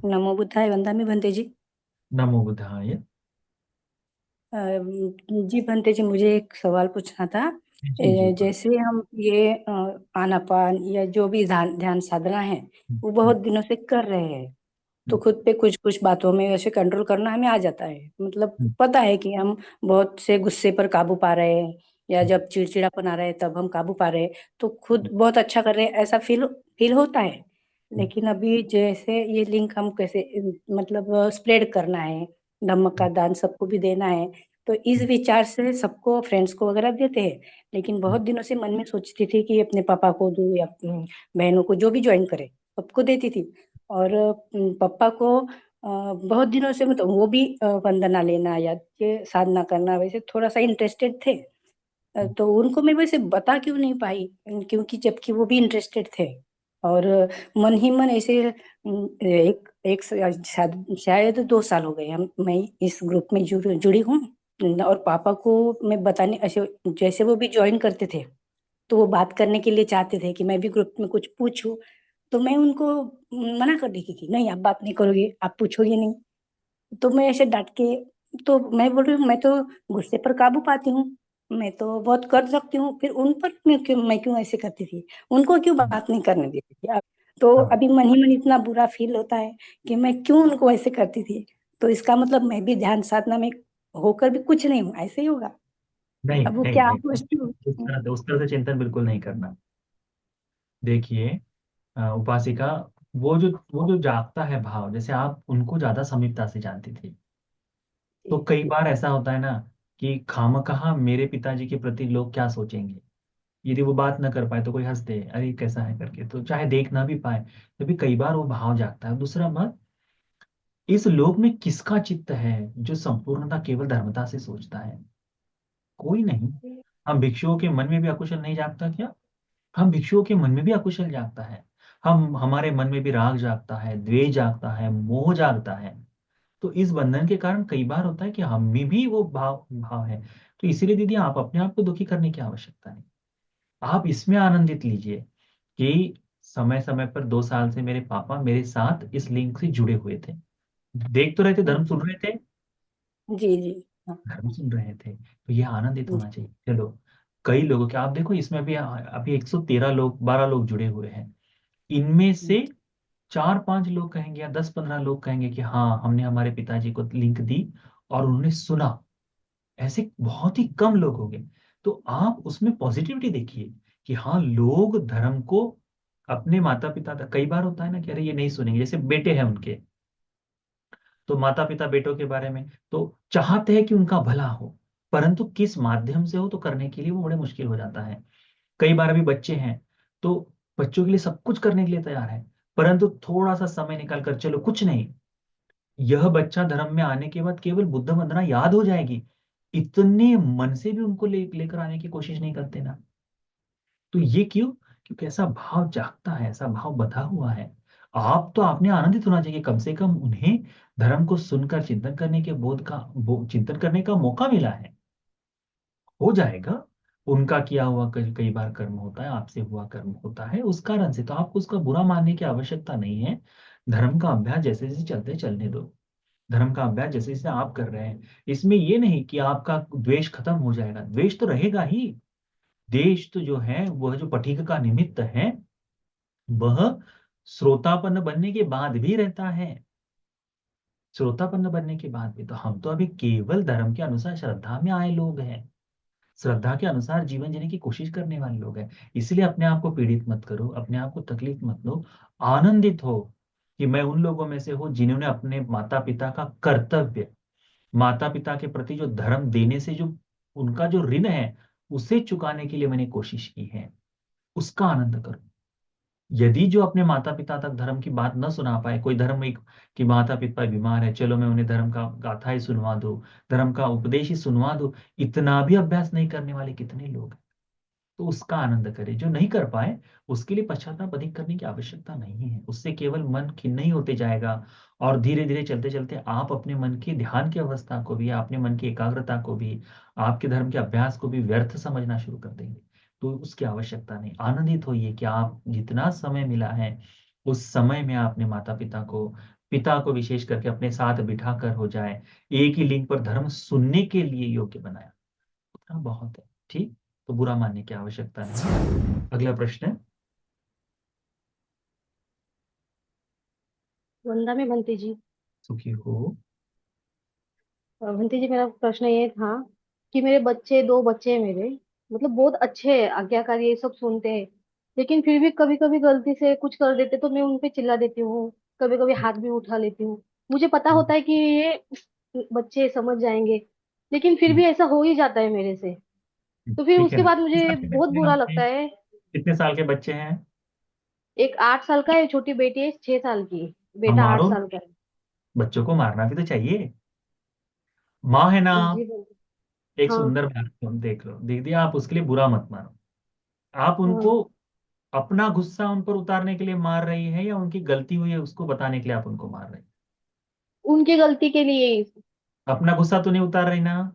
नमो बुद्धाय वंदामि भंते जी। नमो बुद्धाय। जी भंते जी, मुझे एक सवाल पूछना था। जी जी बोलो। जैसे हम ये आनापान या जो भी ध्यान ध्यान साधना है, वो बहुत दिनों से कर रहे हैं। तो हम्म, खुद पे कुछ कुछ बातों में वैसे कंट्रोल करना हमें आ जाता है, मतलब हम्म, पता है कि हम बहुत से गुस्से पर काबू पा रहे हैं, या हम्म, जब चिड़चिड़ापन आ रहा है तब हम काबू पा रहे हैं। तो खुद हम्म, बहुत अच्छा कर रहे हैं ऐसा फील फील होता है। हम्म, लेकिन अभी जैसे ये लिंक हम कैसे मतलब स्प्रेड करना है, धम्म का दान सबको भी देना है। तो इस हम्म, विचार से सबको फ्रेंड्स को वगैरह देते हैं। लेकिन हम्म, बहुत दिनों से मन में सोचती थी कि अपने पापा को दूं या अपनी बहनों को, जो भी ज्वाइन करे सबको देती थी। और पापा को बहुत दिनों से, मतलब वो भी वंदना लेना या ये साधना करना वैसे थोड़ा सा इंटरेस्टेड थे। तो उनको मैं वैसे बता क्यों नहीं पाई, क्योंकि जबकि वो भी इंटरेस्टेड थे। और मन ही मन ऐसे एक एक शायद 2 साल हो गए हम मैं इस ग्रुप में जुड़ी हूँ। और पापा को मैं बताने ऐसे, जैसे वो भी ज्वाइन करते थे तो वो बात करने के लिए चाहते थे कि मैं भी ग्रुप में कुछ पूछूं। तो मैं उनको मना कर देती थी, नहीं आप बात नहीं करोगे, आप पूछोगे नहीं। तो मैं ऐसे डांट के, तो मैं बोल रही हूँ मैं तो गुस्से पर काबू पाती हूँ, मैं तो बहुत कर सकती हूँ, फिर उन पर मैं क्यों ऐसे करती थी, उनको क्यों हम्म, बात नहीं करने देती थी अब। तो हाँ। अभी मन ही मन इतना बुरा फील होता है कि मैं क्यों उनको ऐसे करती थी। तो इसका मतलब मैं भी ध्यान साधना में होकर भी कुछ नहीं हूँ, ऐसे ही होगा। नहीं अब वो नहीं क्या नहीं, आप सोचती हो? उस तरह से चिंतन बिल्कुल नहीं करना। देखिए, उपासिका, वो जो जागता है भाव, जैसे आप उनको ज्यादा समीपता से जानती थी। तो कई बार ऐसा होता है ना कि खामखा मेरे पिताजी के प्रति लोग क्या सोचेंगे, यदि वो बात ना कर पाए तो कोई हंस दे, अरे कैसा है करके, तो चाहे देख ना भी पाए तो भी कई बार वो भाव जागता है। दूसरा बात, इस लोक में किसका चित्त है जो संपूर्णता केवल धर्मता से सोचता है? कोई नहीं। हम भिक्षुओं के मन में भी अकुशल नहीं जागता क्या? हम भिक्षुओं के मन में भी अकुशल जागता है। हम हमारे मन में भी राग जागता है, द्वेष जागता है, मोह जागता है। तो इस बंधन के कारण कई बार होता है कि हम में भी वो भाव भाव है। तो इसीलिए दीदी, आप अपने आप को दुखी करने की आवश्यकता नहीं। आप इसमें आनंदित लीजिए कि समय समय पर 2 साल से मेरे पापा मेरे साथ इस लिंक से जुड़े हुए थे। देख तो रहे थे, धर्म सुन रहे थे, जी जी। हाँ। धर्म सुन रहे थे, तो ये आनंदित जी होना चाहिए। चलो, कई लोगों के आप देखो, इसमें भी अभी 113 लोग, 12 लोग जुड़े हुए हैं। इनमें से 4-5 लोग कहेंगे या 10-15 लोग कहेंगे कि हाँ, हमने हमारे पिताजी को लिंक दी और उन्होंने सुना। ऐसे बहुत ही कम लोग होंगे। तो आप उसमें पॉजिटिविटी देखिए कि हाँ, लोग धर्म को अपने माता पिता तक, कई बार होता है ना कि अरे ये नहीं सुनेंगे, जैसे बेटे हैं उनके, तो माता पिता बेटों के बारे में तो चाहते हैं कि उनका भला हो, परंतु किस माध्यम से हो तो करने के लिए वो बड़े मुश्किल हो जाता है। कई बार अभी बच्चे हैं, तो बच्चों के लिए सब कुछ करने के लिए तैयार है, परंतु थोड़ा सा समय निकाल कर, चलो कुछ नहीं, यह बच्चा धर्म में आने के बाद केवल बुद्ध वंदना याद हो जाएगी, इतने मन से भी उनको लेकर आने की कोशिश नहीं करते ना। तो ये क्यों? क्योंकि ऐसा भाव जागता है, ऐसा भाव बधा हुआ है। आप तो, आपने आनंदित होना चाहिए, कम से कम उन्हें धर्म को सुनकर चिंतन करने के बोध का चिंतन करने का मौका मिला है। हो जाएगा। उनका किया हुआ कई कई बार कर्म होता है, आपसे हुआ कर्म होता है, उस कारण से तो आपको उसका बुरा मानने की आवश्यकता नहीं है। धर्म का अभ्यास जैसे जैसे चलते चलने दो। धर्म का अभ्यास जैसे जैसे आप कर रहे हैं, इसमें ये नहीं कि आपका द्वेष खत्म हो जाएगा, द्वेष तो रहेगा ही। देश तो जो है, वह जो पथिक का निमित्त है, वह श्रोतापन्न बनने के बाद भी रहता है। श्रोतापन्न बनने के बाद भी, तो हम तो अभी केवल धर्म के अनुसार श्रद्धा में आए लोग हैं, श्रद्धा के अनुसार जीवन जीने की कोशिश करने वाले लोग हैं। इसलिए अपने आप को पीड़ित मत करो, अपने आप को तकलीफ मत लो। आनंदित हो कि मैं उन लोगों में से हूँ जिन्होंने अपने माता पिता का कर्तव्य, माता पिता के प्रति जो धर्म देने से जो उनका जो ऋण है, उसे चुकाने के लिए मैंने कोशिश की है। उसका आनंद करो। यदि जो अपने माता पिता तक धर्म की बात न सुना पाए, कोई धर्म एक, कि माता पिता बीमार है, चलो मैं उन्हें धर्म का गाथा ही सुनवा दूं, धर्म का उपदेश ही सुनवा दूं, इतना भी अभ्यास नहीं करने वाले कितने लोग हैं। तो उसका आनंद करे। जो नहीं कर पाए, उसके लिए पश्चाताप अधिक करने की आवश्यकता नहीं है, उससे केवल मन खिन्न ही होते जाएगा। और धीरे धीरे चलते चलते आप अपने मन की ध्यान की अवस्था को भी, अपने मन की एकाग्रता को भी, आपके धर्म के अभ्यास को भी व्यर्थ समझना शुरू कर देंगे। तो उसकी आवश्यकता नहीं। आनंदित होइए कि आप जितना समय मिला है, उस समय में आपने माता पिता को पिता को विशेष करके अपने साथ बिठा कर हो जाए, एक ही लिंग पर धर्म सुनने के लिए योग्य बनाया, उतना बहुत है। ठीक, तो बुरा मानने की आवश्यकता नहीं। अगला प्रश्न है। वंदा में बंटी जी। सुखी हो। बंटी जी, मेरा प्रश्न ये था कि मेरे बच्चे, दो बच्चे हैं मेरे, मतलब बहुत अच्छे हैं, आज्ञाकारी, ये सब सुनते हैं, लेकिन फिर भी कभी कभी गलती से कुछ कर देते तो मैं उन पे चिल्ला देती हूँ, कभी कभी हाथ भी उठा लेती हूँ। मुझे पता होता है कि ये बच्चे समझ जाएंगे, लेकिन फिर भी ऐसा हो ही जाता है मेरे से। तो फिर ठीक है उसके ना, बाद कितने मुझे साल के बहुत बच्चे हैं बुरा आपके? लगता है। कितने साल के बच्चे हैं? एक 8 साल का है, छोटी बेटी है 6 साल की, हाँ, बेटा आठ मारो। साल का है। बच्चों को मारना भी तो चाहिए। माँ है ना जी आप? बोलिए। एक हाँ। सुंदर बात तुम देख लो, दीदी आप उसके लिए बुरा मत मानो। आप हाँ, उनको अपना गुस्सा उन पर उतारने के लिए मार रही है, या उनकी गलती हुई है उसको बताने के लिए आप उनको मार रही उनकी गलती के लिए ही। है? अपना गुस्सा तो नहीं उतार रही ना?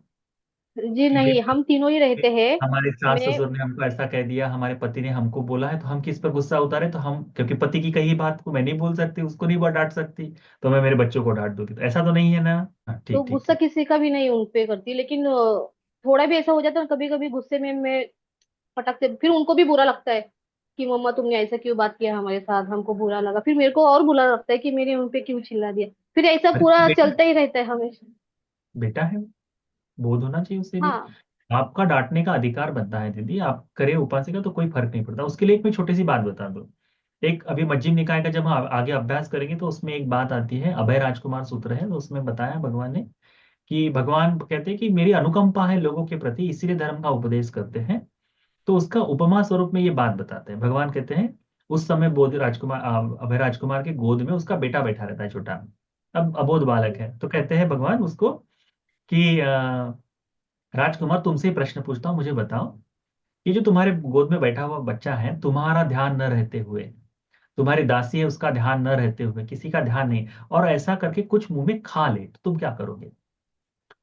जी कि नहीं, देखो, हम तीनों ही रहते हैं। हमारे सास मैं ससुर ने हमको ऐसा कह दिया, हमारे पति ने हमको बोला है, तो हम किस पर गुस्सा उतारे? तो हम, क्योंकि पति की कही बात को मैं नहीं बोल सकती, उसको नहीं डांट सकती, तो मैं मेरे बच्चों को डांट दूंगी, तो ऐसा तो नहीं है ना? हाँ, तो ठीक ठीक गुस्सा ठीक। किसी का भी नहीं उन पे करती, लेकिन थोड़ा भी ऐसा हो जाता है कभी कभी गुस्से में मैं फटक से, फिर उनको भी बुरा लगता है कि मम्मा तुमने ऐसा क्यों बात किया हमारे साथ, हमको बुरा लगा, फिर मेरे को और बुरा लगता है कि मैंने उन पे क्यों चिल्ला दिया। फिर ऐसा अरे पूरा बेटा, चलता ही रहता है हमेशा। बेटा है वो, बोध होना चाहिए उसे भी। हाँ। आपका डांटने का अधिकार बनता है दीदी, आप करे उपासिका तो कोई फर्क नहीं पड़ता। उसके लिए एक मैं छोटी सी बात बता दूं। एक अभी मध्यम निकाय का जब हम आगे अभ्यास करेंगे तो उसमें एक बात आती है, अभय राजकुमार सूत्र है, तो उसमें बताया भगवान ने कि भगवान कहते हैं कि मेरी अनुकंपा है लोगों के प्रति, इसीलिए धर्म का उपदेश करते हैं। तो उसका उपमा स्वरूप में ये बात बताते हैं। भगवान कहते हैं उस समय बोध राजकुमार अभय राजकुमार के गोद में उसका बेटा बैठा रहता है छोटा, अब अबोध बालक है। तो कहते हैं भगवान उसको कि राजकुमार तुमसे ही प्रश्न पूछता हूँ, मुझे बताओ, ये जो तुम्हारे गोद में बैठा हुआ बच्चा है, तुम्हारा ध्यान न रहते हुए, तुम्हारी दासी है उसका ध्यान न रहते हुए, किसी का ध्यान नहीं, और ऐसा करके कुछ मुंह में खा ले, तो तुम क्या करोगे?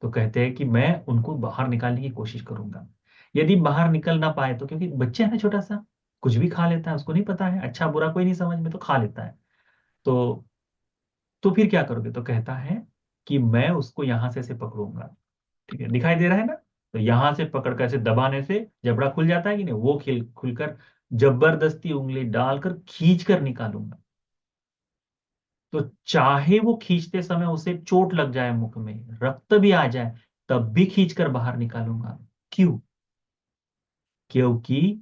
तो कहते हैं कि मैं उनको बाहर निकालने की कोशिश करूंगा। यदि बाहर निकल ना पाए तो, क्योंकि बच्चा है ना छोटा सा, कुछ भी खा लेता है, उसको नहीं पता है अच्छा बुरा कोई नहीं समझ में, तो खा लेता है। तो फिर क्या करोगे? तो कहता है कि मैं उसको यहां से ऐसे पकड़ूंगा। ठीक है, दिखाई दे रहा है ना? तो यहां से पकड़ कर ऐसे दबाने से जबड़ा खुल जाता है कि नहीं, वो खिल खुलकर जबरदस्ती उंगली डालकर खींच कर निकालूंगा। तो चाहे वो खींचते समय उसे चोट लग जाए, मुख में रक्त भी आ जाए, तब भी खींच कर बाहर निकालूंगा। क्यों? क्योंकि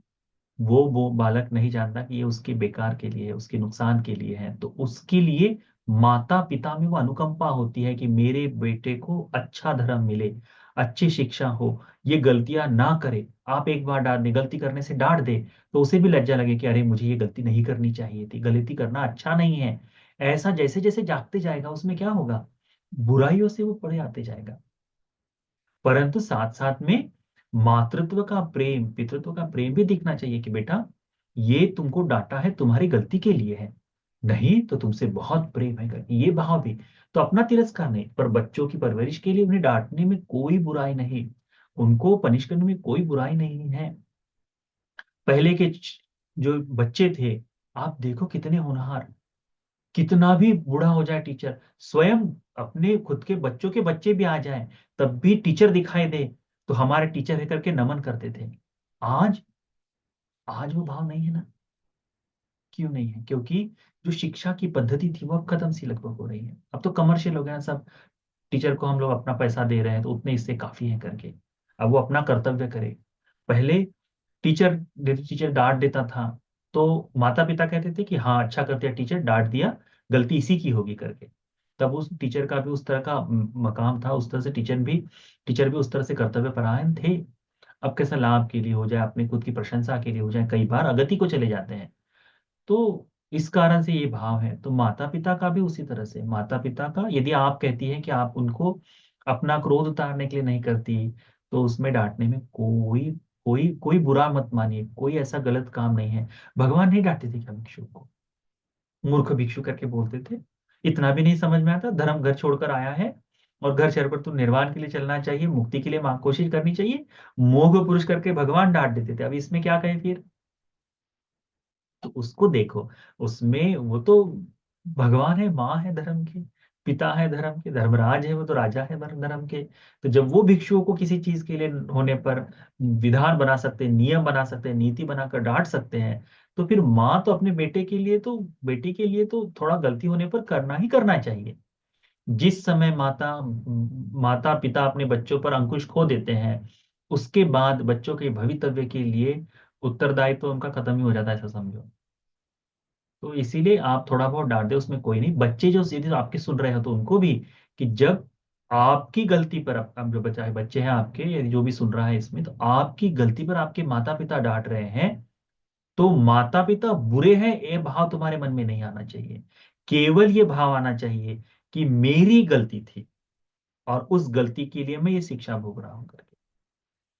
वो बालक नहीं जानता कि ये उसके बेकार के लिए है, उसके नुकसान के लिए है। तो उसके लिए माता पिता में वो अनुकंपा होती है कि मेरे बेटे को अच्छा धर्म मिले, अच्छी शिक्षा हो, ये गलतियां ना करे। आप एक बार डांट दे, गलती करने से डांट दे, तो उसे भी लज्जा लगे कि अरे मुझे ये गलती नहीं करनी चाहिए थी, गलती करना अच्छा नहीं है। ऐसा जैसे जैसे जागते जाएगा उसमें क्या होगा, बुराइयों से वो पड़े आते जाएगा। परंतु साथ साथ में मातृत्व का प्रेम, पितृत्व का प्रेम भी दिखना चाहिए कि बेटा ये तुमको डांटा है तुम्हारी गलती के लिए है, नहीं तो तुमसे बहुत प्रेम है करके ये भाव भी। तो अपना तिरस्कार नहीं, पर बच्चों की परवरिश के लिए उन्हें डांटने में कोई बुराई नहीं, उनको पनिश करने में कोई बुराई नहीं है। पहले के जो बच्चे थे, आप देखो कितने होनहार, कितना भी बूढ़ा हो जाए टीचर, स्वयं अपने खुद के बच्चों के बच्चे भी आ जाएं, तब भी टीचर दिखाई दे तो हमारे टीचर है करके नमन करते थे। आज आज वो भाव नहीं है ना? क्यों नहीं है? क्योंकि जो शिक्षा की पद्धति थी वो अब खत्म सी लगभग हो रही है। अब तो कमर्शियल हो गया सब, टीचर को हम लोग अपना पैसा दे रहे हैं तो उतने इससे काफी है करके, अब वो अपना कर्तव्य करे। पहले टीचर टीचर डांट देता था तो माता पिता कहते थे कि हाँ अच्छा कर दिया टीचर, डांट दिया, गलती इसी की होगी करके। तब उस टीचर का भी उस तरह का मकाम था, उस तरह से टीचर भी उस तरह से कर्तव्य परायण थे। अब कैसा लाभ के लिए हो जाए, अपनी खुद की प्रशंसा के लिए हो जाए, कई बार अगति को चले जाते हैं। तो इस कारण से ये भाव है। तो माता पिता का भी उसी तरह से, माता पिता का यदि आप कहती हैं कि आप उनको अपना क्रोध उतारने के लिए नहीं करती, तो उसमें डांटने में कोई कोई कोई बुरा मत मानिए, कोई ऐसा गलत काम नहीं है। भगवान नहीं डांटते थे क्या भिक्षु को? मूर्ख भिक्षु करके बोलते थे? इतना भी नहीं समझ में आता, धर्म घर छोड़कर आया है और घर छोड़कर तू निर्वाण के लिए चलना चाहिए, मुक्ति के लिए मां कोशिश करनी चाहिए, मोह पुरुष करके भगवान डांट देते थे। अब इसमें क्या कहें फिर? तो उसको देखो, उसमें वो तो भगवान है, माँ है धर्म के, पिता है धर्म के, धर्मराज है, वो तो राजा है धर्म के। तो जब वो भिक्षुओं को किसी चीज के लिए होने पर विधान बना सकते हैं, नियम बना सकते हैं, नीति बनाकर डांट सकते हैं, तो फिर माँ तो अपने बेटे के लिए तो, बेटी के लिए तो थोड़ा गलती होने पर करना ही करना चाहिए। जिस समय माता पिता अपने बच्चों पर अंकुश खो देते हैं, उसके बाद बच्चों के भवितव्य के लिए उत्तरदायित्व तो उनका खत्म ही हो जाता है, ऐसा समझो। तो इसीलिए आप थोड़ा बहुत डांट दे, उसमें कोई नहीं। बच्चे जो सीधे आपके सुन रहे हो तो उनको भी, कि जब आपकी गलती पर, अब जो बच्चा है, बच्चे हैं आपके, या जो भी सुन रहा है इसमें, तो आपकी गलती पर आपके माता पिता डांट रहे हैं, तो माता पिता बुरे हैं ये भाव तुम्हारे मन में नहीं आना चाहिए। केवल ये भाव आना चाहिए कि मेरी गलती थी और उस गलती के लिए मैं ये शिक्षा भोग रहा हूं करके।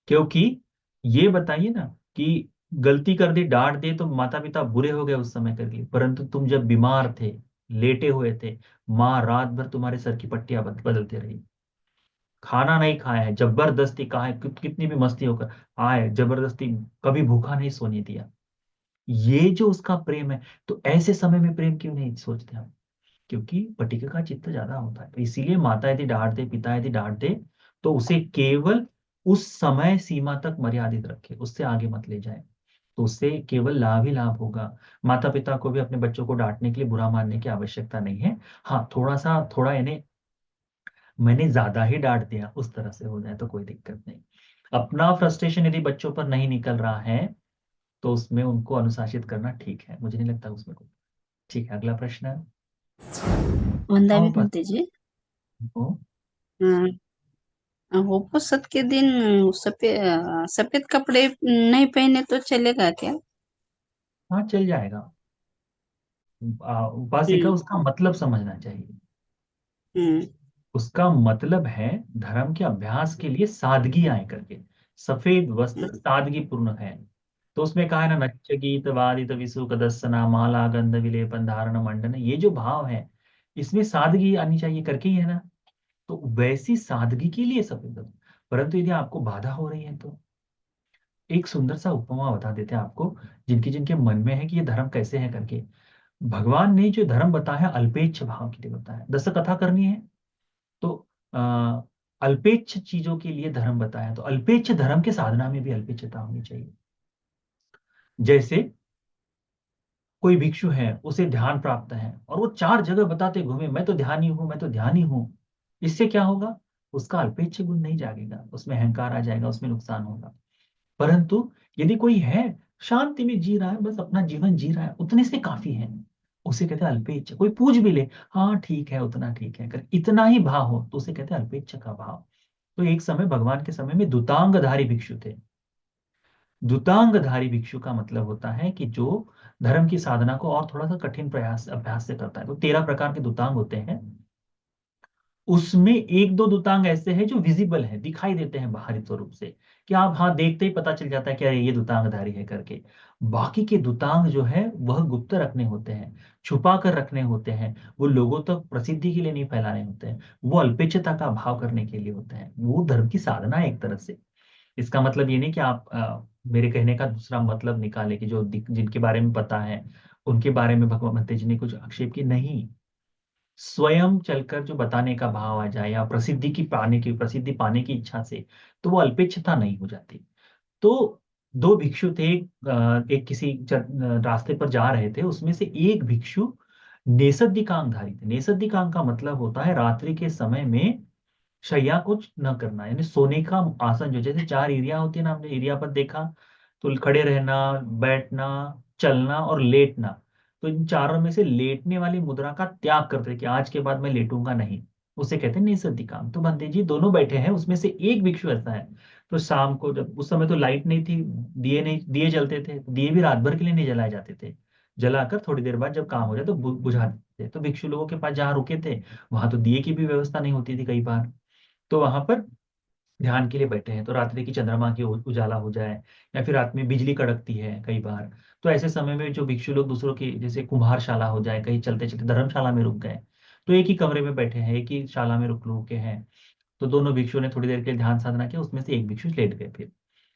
क्योंकि ये बताइए ना कि गलती कर दी, डांट दे, तो माता पिता बुरे हो गए उस समय करके, परंतु तुम जब बीमार थे, लेटे हुए थे, माँ रात भर तुम्हारे सर की पट्टियां बदलते रही, खाना नहीं खाया है, जबरदस्ती कहा है, कितनी भी मस्ती होकर आए, जबरदस्ती, कभी भूखा नहीं सोने दिया। ये जो उसका प्रेम है, तो ऐसे समय में प्रेम क्यों नहीं सोचते हम? क्योंकि पटिका का चित्त ज्यादा होता है। तो इसीलिए माता यदि डांट दे, पिता यदि डांट दे, तो उसे केवल उस समय सीमा तक मर्यादित रखे, उससे आगे मत ले जाए। तो उससे केवल लाभ ही लाभ होगा। माता पिता को भी अपने बच्चों को डांटने के लिए, बुरा मानने की आवश्यकता नहीं है। हाँ, थोड़ा इन्हें मैंने ज्यादा ही डांट दिया उस तरह से हो जाए तो कोई दिक्कत नहीं। अपना फ्रस्ट्रेशन यदि बच्चों पर नहीं निकल रहा है, तो उसमें उनको अनुशासित करना ठीक है, मुझे नहीं लगता उसमें कोई। ठीक है, अगला प्रश्न है। वंदना हाँ, बस। पंडित जी, ओ, उपवास के दिन सफेद कपड़े नहीं पहने तो चलेगा क्या? हाँ, चल जाएगा। उपासिका, हम्म। उसका मतलब समझना चाहिए। हम्म। उसका मतलब है धर्म के अभ्यास के लिए सादगी आए करके। सफेद वस्त्र सादगी पूर्ण है। तो उसमें कहा है ना, नच्च गीत वादित विसुक दर्शना माला गंध विलेपन धारण मंडन, ये जो भाव है, इसमें सादगी आनी चाहिए करके ही है ना। तो वैसी सादगी के लिए सफेद वस्त्र। परंतु यदि आपको बाधा हो रही है, तो एक सुंदर सा उपमा बता देते हैं आपको, जिनके जिनके मन में है कि ये धर्म कैसे है करके। भगवान ने जो धर्म बताया है, अल्पेच्छ भाव के लिए बताया। दस कथा करनी है तो आ, अल्पेच्छ चीजों के लिए धर्म बताया, तो अल्पेच्छ धर्म के साधना में भी अल्पेच्छता होनी चाहिए। जैसे कोई भिक्षु है, उसे ध्यान प्राप्त है, और वो चार जगह बताते घूमे, मैं तो ध्यानी हूं, मैं तो ध्यानी हूं। इससे क्या होगा? उसका अल्पेच्छ गुण नहीं जागेगा, उसमें अहंकार आ जाएगा, उसमें नुकसान होगा। परंतु यदि कोई है, शांति में जी रहा है, बस अपना जीवन जी रहा है, उतने से काफी है, उसे कहते हैं अल्पेच्छ। कोई पूछ भी ले, हाँ ठीक है, उतना ठीक है, अगर इतना ही भाव हो तो उसे कहते हैं अल्पेच्छ का भाव। तो एक समय, भगवान के समय में दुतांगधारी भिक्षु थे। दुतांगधारी भिक्षु का मतलब होता है कि जो धर्म की साधना को और थोड़ा सा कठिन प्रयास अभ्यास से करता है। तो 13 प्रकार के दुतांग होते हैं। उसमें एक दो दुतांग ऐसे हैं जो विजिबल है, दिखाई देते हैं बाहरी स्वरूप से, कि आप हाँ देखते ही पता चल जाता है कि अरे ये दुतांगधारी है करके। बाकी के दुतांग जो है वह गुप्त रखने होते हैं, छुपा कर रखने होते हैं, वो लोगों तक प्रसिद्धि के लिए नहीं फैलाने होते हैं, वो अल्पेच्छता का भाव करने के लिए होते हैं। वो धर्म की साधना है एक तरह से। इसका मतलब ये नहीं कि आप मेरे कहने का दूसरा मतलब निकाले कि जो जिनके बारे में पता है उनके बारे में भगवान भत्ते जी ने कुछ आक्षेप की, नहीं। स्वयं चलकर जो बताने का भाव आ जाए, या प्रसिद्धि पाने की इच्छा से, तो वो अल्पेच्छता नहीं हो जाती। तो दो भिक्षु थे, एक किसी रास्ते पर जा रहे थे, उसमें से एक भिक्षु नेसद्दिकांगधारी थे। नेसद्दिकांग का मतलब होता है रात्रि के समय में शैया कुछ न करना, यानी सोने का आसन। जो जैसे चार एरिया होती है ना, हमने एरिया पर देखा, तो खड़े रहना, बैठना, चलना और लेटना। तो इन चारों में से लेटने वाली मुद्रा का त्याग करते कि आज के बाद मैं लेटूंगा नहीं, उसे कहते हैं निसद्दिकांग। तो बंदे जी दोनों बैठे हैं, उसमें से एक भिक्षु ऐसा है। तो शाम को, जब उस समय तो लाइट नहीं थी, दिए नहीं, दिए जलते थे, तो दिए भी रात भर के लिए नहीं जलाए जाते थे। जलाकर थोड़ी देर बाद जब काम हो जाए तो बुझा देते थे। तो भिक्षु लोगों के पास जहाँ रुके थे, वहां तो दिए की भी व्यवस्था नहीं होती थी कई बार। तो वहां पर ध्यान के लिए बैठे हैं, तो रात्रि की चंद्रमा की उजाला हो जाए, या फिर रात में बिजली कड़कती है कई बार। तो ऐसे समय में जो भिक्षु लोग दूसरों की, जैसे कुम्हारशाला हो जाए, कहीं चलते चलते धर्मशाला में रुक गए, तो एक ही कमरे में बैठे हैं, एक ही शाला में रुक रुके हैं। तो दोनों भिक्षुओं ने थोड़ी देर के लिए ध्यान साधना किया, उसमें से एक भिक्षु लेट गए। फिर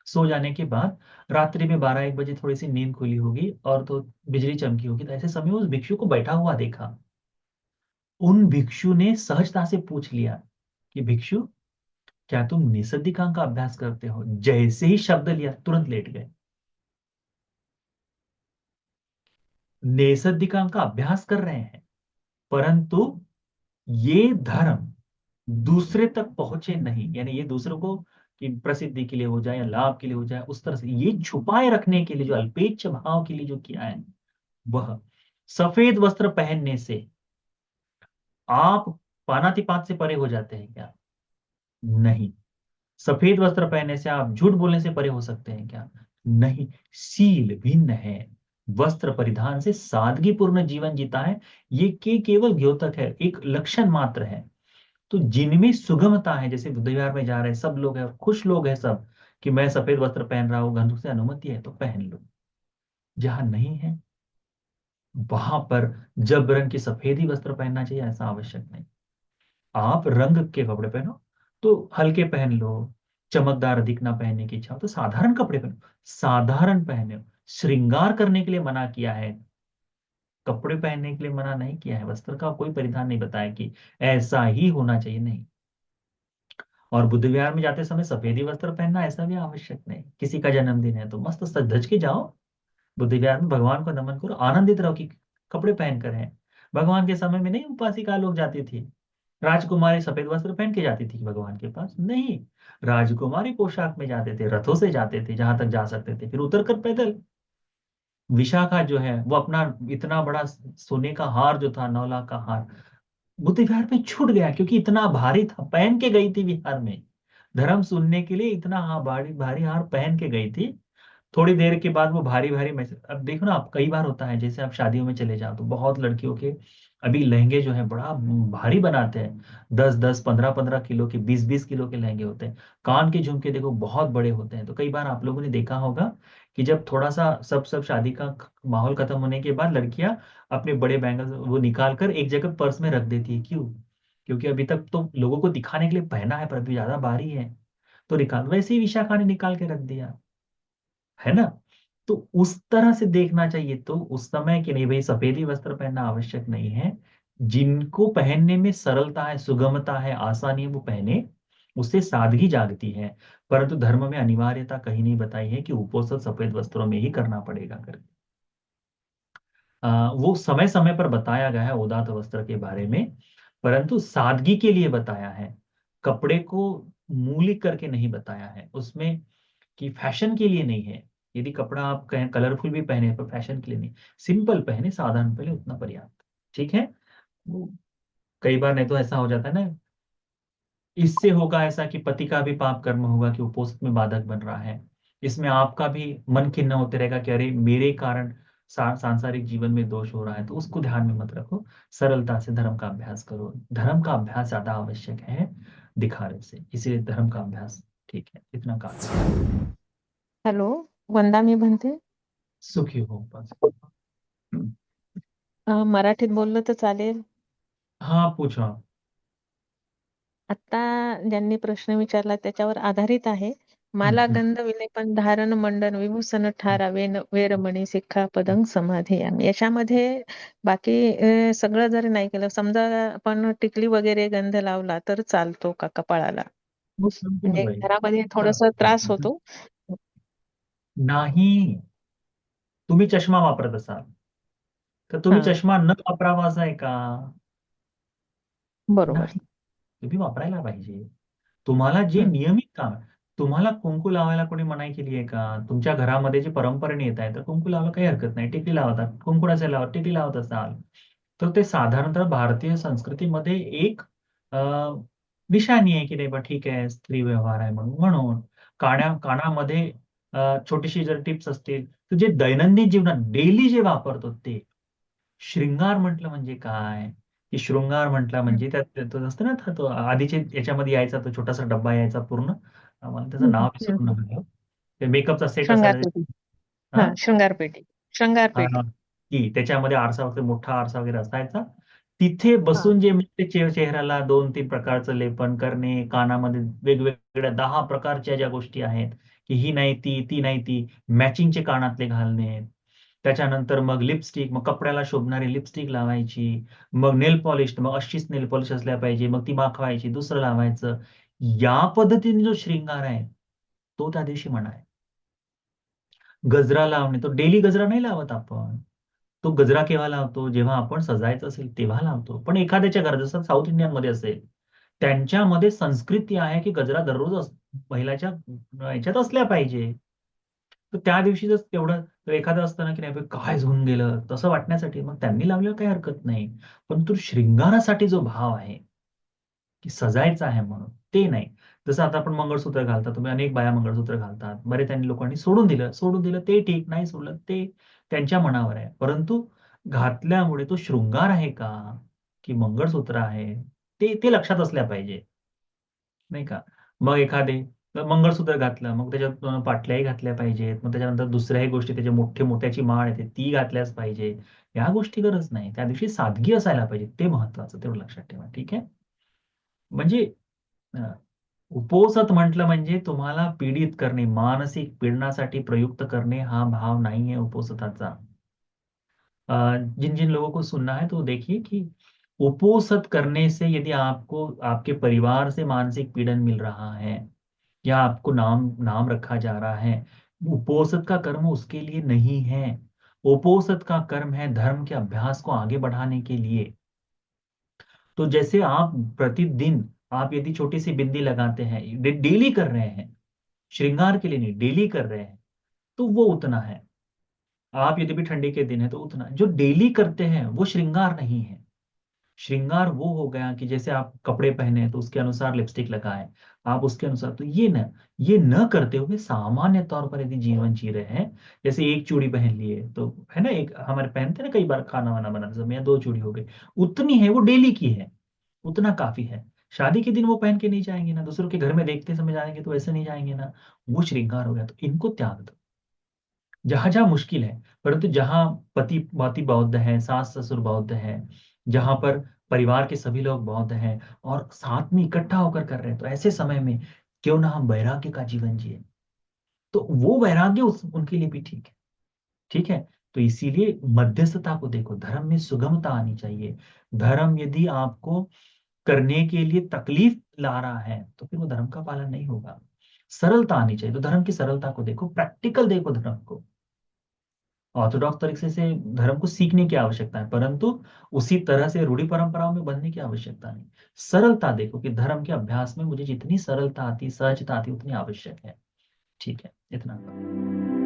सो जाने के बाद रात्रि में 12-1 बजे थोड़ी सी नींद खुली होगी, और तो बिजली चमकी होगी, तो ऐसे समय उस भिक्षु को बैठा हुआ देखा। उन भिक्षु ने सहजता से पूछ लिया कि भिक्षु, क्या तुम निसद्दिकांग का अभ्यास करते हो? जैसे ही शब्द लिया तुरंत लेट गए। निसद्दिकांग का अभ्यास कर रहे हैं, परंतु ये धर्म दूसरे तक पहुंचे नहीं, यानी ये दूसरों को कि प्रसिद्धि के लिए हो जाए या लाभ के लिए हो जाए, उस तरह से ये छुपाए रखने के लिए जो अल्पेच्छ भाव के लिए जो किया है, वह सफेद वस्त्र पहनने से आप पानातिपात से परे हो जाते हैं क्या? नहीं। सफेद वस्त्र पहनने से आप झूठ बोलने से परे हो सकते हैं क्या? नहीं। सील भिन्न है। वस्त्र परिधान से सादगीपूर्ण जीवन जीता है, ये केवल द्योतक है, एक लक्षण मात्र है। तो जिनमें सुगमता है, जैसे बुद्ध विहार में जा रहे सब लोग हैं, खुश लोग हैं सब कि मैं सफेद वस्त्र पहन रहा हूं, गंधु से अनुमति है तो पहन लो। जहां नहीं है वहां पर जबरन की सफेद ही वस्त्र पहनना चाहिए, ऐसा आवश्यक नहीं। आप रंग के कपड़े पहनो तो हल्के पहन लो, चमकदार अधिक ना पहनने की इच्छा हो तो साधारण कपड़े पहनो, साधारण पहने। श्रृंगार करने के लिए मना किया है, कपड़े पहनने के लिए मना नहीं किया है। वस्त्र का कोई परिधान नहीं बताया कि ऐसा ही होना चाहिए, नहीं। और बुद्ध विहार में जाते समय सफेद ही वस्त्र पहनना ऐसा भी आवश्यक नहीं। किसी का जन्मदिन है तो मस्त सज धज के जाओ बुद्ध विहार में, भगवान को नमन करो, आनंदित रहो कि कपड़े पहन कर हैं। भगवान के समय में नहीं उपासिका लोग जाती थी, राजकुमारी सफेद वस्त्र पहन के जाती थी भगवान के पास? नहीं, राजकुमारी पोशाक में जाते थे, रथों से जाते थे जहां तक जा सकते थे, फिर उतर कर पैदल। विशाखा जो है वो अपना इतना बड़ा सोने का हार जो था, 9 लाख का हार, बुद्ध विहार में छूट गया क्योंकि इतना भारी था, पहन के गई थी विहार में धर्म सुनने के लिए, इतना भारी भारी हार पहन के गई थी। थोड़ी देर के बाद वो भारी भारी मैसेज, अब देखो ना, आप कई बार होता है जैसे आप शादियों में चले जाओ तो बहुत लड़कियों के अभी लहंगे जो है बड़ा भारी बनाते हैं, 10-10 15-15 किलो के, 20-20 किलो के लहंगे होते हैं। कान के झुमके देखो बहुत बड़े होते हैं। तो कई बार आप लोगों ने देखा होगा कि जब थोड़ा सा सब सब शादी का माहौल खत्म होने के बाद लड़कियां अपने बड़े बैंगल्स वो निकाल कर एक जगह पर्स में रख देती है। क्यों? क्योंकि अभी तक तो लोगों को दिखाने के लिए पहना है, पर अभी ज्यादा भारी है तो निकाल, वैसे ही विशाखा ने निकाल के रख दिया, है ना? तो उस तरह से देखना चाहिए। तो उस समय कि नहीं भाई सफेदी वस्त्र पहनना आवश्यक नहीं है, जिनको पहनने में सरलता है, सुगमता है, आसानी है, वो पहने, उससे सादगी जागती है। परंतु धर्म में अनिवार्यता कहीं नहीं बताई है कि उपोषण सफेद वस्त्रों में ही करना पड़ेगा करके। वो समय समय पर बताया गया है उदात्त वस्त्र के बारे में, परंतु सादगी के लिए बताया है। कपड़े को मूलिक करके नहीं बताया है उसमें, कि फैशन के लिए नहीं है। यदि कपड़ा आप कहें कलरफुल भी पहने पर फैशन के लिए नहीं, सिंपल पहने, साधारण पहने, उतना पर्याप्त। ठीक है? वो कई बार नहीं तो ऐसा हो जाता है ना, इससे होगा ऐसा कि पति का भी पाप कर्म होगा कि उपोषित में बाधक बन रहा है, इसमें आपका भी मन खिन्न होते रहेगा कि अरे मेरे कारण सांसारिक जीवन में दोष हो रहा है। तो उसको ध्यान में मत रखो, सरलता से धर्म का अभ्यास करो। धर्म का अभ्यास ज्यादा आवश्यक है दिखाने से, इसीलिए धर्म का अभ्यास ठीक है, इतना काफी है। हॅलो, वंदा मी म्हणते. सुखी हो बस। मराठीत बोललं तर चालेल? हाँ पूछो आप। आता ज्यांनी प्रश्न विचारला त्याच्यावर आधारित आहे. माला हम्म, गंध विलेपन धारण मंडन विभूषण ठारा वेरमणी सिक्खापदं समाधियामि. याच्यामध्ये बाकी सगळं जरी नाही केलं, समजा आपण टिकली वगैरे गंध लावला तर चालतो का कपाळाला? वो संपूर्ण म्हणजे वही। घरामध्ये थोडस त्रास होतो. नाही, तुम्ही चष्मा वापरत असाल तर तुम्ही हा, चष्मा न वापरावा असं आहे का? बरोबर. नाही, तुम्ही वापरायला पाहिजे। तुम्हाला जे हं, नियमित काम, तुम्हाला कुंकू लावायला कोणी मनाई केली आहे का? तुमच्या घरामध्ये जे परंपरेने येत आहे तर कुंकू लावायला काही हरकत नाही, टिकली लावतात, कुंकू नसेल लावत, टिकली लावत असाल तर ते साधारणतः भारतीय संस्कृतीमध्ये एक अ, निशाणी आहे की नाही बा ठीक आहे, स्त्री व्यवहार आहे म्हणून म्हणून कानामध्ये छोटीशी जर टिप्स असतील तर जे दैनंदिन जीवनात डेली जे वापरतो ते शृंगार म्हटलं म्हणजे काय, की शृंगार म्हटलं हं, म्हणजे त्यात तो असतं ना तो आधीचे याच्यामध्ये यायचा तो छोटासा डब्बा यायचा पूर्ण, मला त्याचं हं, नाव हं, विसरून हं. गेलं. ते मेकअपचा सेट असायचा. शृंगारपेटी. हा, हा, शृंगारपेटी. हा, शृंगारपेटी. की त्याच्यामध्ये आरसा वगैरे, मोठा आरसा वगैरे असायचा. तिथे हा. बसून जे मग ते चेहऱ्याला 2-3 प्रकारचं लेपन करणे, कानामध्ये वेगवेगळ्या 10 प्रकारच्या ज्या गोष्टी आहेत, की ही नाही ती, ती नाही ती, मॅचिंगचे कानातले घालणे, त्याच्यानंतर मग लिपस्टिक, मग कपड्याला शोभणारी लिपस्टिक लावायची, मग नेल पॉलिश, मग अशीच नेल पॉलिश असल्या पाहिजे, मग ती माखवायची, दुसरं लावायचं. या पद्धतीने जो शृंगार आहे तो त्या दिवशी म्हणा आहे. गजरा लावणे, तो डेली गजरा नाही लावत आपण. तो गजरा केव्हा लावतो, जेव्हा आपण सजायचं असेल तेव्हा लावतो. पण एखाद्याच्या घरात, जसं साऊथ इंडियन मध्ये असेल, त्यांच्यामध्ये संस्कृती आहे की गजरा दररोज महिलाच्या ह्याच्यात असल्या पाहिजे. तर त्या दिवशी जर तेवढं एखादं असतं ना की नाही काय होऊन गेलं तसं वाटण्यासाठी मग त्यांनी लावल्यावर काही हरकत नाही. पण तो शृंगारासाठी जो भाव आहे की सजायचं आहे म्हणून, ते नाही. जसं आता आपण मंगळसूत्र घालतात, तुम्ही अनेक बाया मंगळसूत्र घालतात, बरे त्यांनी लोकांनी सोडून दिलं ते ठीक, नाही सोडलं ते त्यांच्या मनावर आहे. परंतु घातल्यामुळे तो शृंगार आहे का की मंगळसूत्र आहे, ते ते लक्षात असल्या पाहिजे, नाही का. मग एखादे मंगळसूत्र घातलं, मग त्याच्यात पाटल्याही घातल्या पाहिजेत, मग त्याच्यानंतर दुसऱ्याही गोष्टी, त्याच्या मोठ्याची माळ येते ती घातल्याच पाहिजे. या गोष्टी गरज नाही. त्या दिवशी सादगी असायला पाहिजे, ते महत्वाचं, तेवढं लक्षात ठेवा. ठीक आहे. म्हणजे उपोसत म्हटलं म्हणजे तुम्हाला पीडित करणे, मानसिक पीडनासाठी प्रयुक्त करणे, हा भाव नाहीये उपोसताचा. जिन जिन लोगों को सुनना है तो देखिए कि उपोसत करने से यदि आपको आपके परिवार से मानसिक पीड़न मिल रहा है या आपको नाम नाम रखा जा रहा है, उपोसत का कर्म उसके लिए नहीं है। उपोसत का कर्म है धर्म के अभ्यास को आगे बढ़ाने के लिए। तो जैसे आप प्रतिदिन आप यदि छोटी सी बिंदी लगाते हैं, डेली कर रहे हैं, श्रृंगार के लिए नहीं, डेली कर रहे हैं, तो वो उतना है। आप यदि भी ठंडी के दिन है तो उतना। जो डेली करते हैं वो श्रृंगार नहीं है। श्रृंगार वो हो गया कि जैसे आप कपड़े पहने तो उसके अनुसार लिपस्टिक लगाएं, आप उसके अनुसार, तो ये न करते हुए सामान्य तौर पर यदि जीवन जी रहे हैं, जैसे एक चूड़ी पहन लिए तो है ना, एक हमारे पहनते हैं ना कई बार खाना वाना बनाते समय, या 2 चूड़ी हो गई, उतनी है, वो डेली की है, उतना काफी है। शादी के दिन वो पहन के नहीं जाएंगे ना, दूसरों के घर में देखते समय जाएंगे तो ऐसे नहीं जाएंगे ना, वो श्रृंगार हो गया। तो इनको त्याग दो जहां जहां मुश्किल है। परंतु जहां पति पति बौद्ध है, सास ससुर बौद्ध है, जहां पर परिवार के सभी लोग बौद्ध हैं और साथ में इकट्ठा होकर कर रहे हैं, तो ऐसे समय में क्यों ना हम वैराग्य का जीवन जिए। तो वो वैराग्य उनके लिए भी ठीक है। ठीक है। तो इसीलिए मध्यस्थता को देखो, धर्म में सुगमता आनी चाहिए। धर्म यदि आपको करने के लिए तकलीफ ला रहा है तो फिर वो धर्म का पालन नहीं होगा। सरलता आनी चाहिए, तो धर्म की सरलता को देखो, प्रैक्टिकल देखो धर्म को। ऑर्थोडॉक्स तरीके से धर्म को सीखने की आवश्यकता है, परंतु उसी तरह से रूढ़ी परंपराओं में बंधने की आवश्यकता नहीं। सरलता देखो कि धर्म के अभ्यास में मुझे जितनी सरलता आती, सहजता आती, उतनी आवश्यक है। ठीक है, इतना।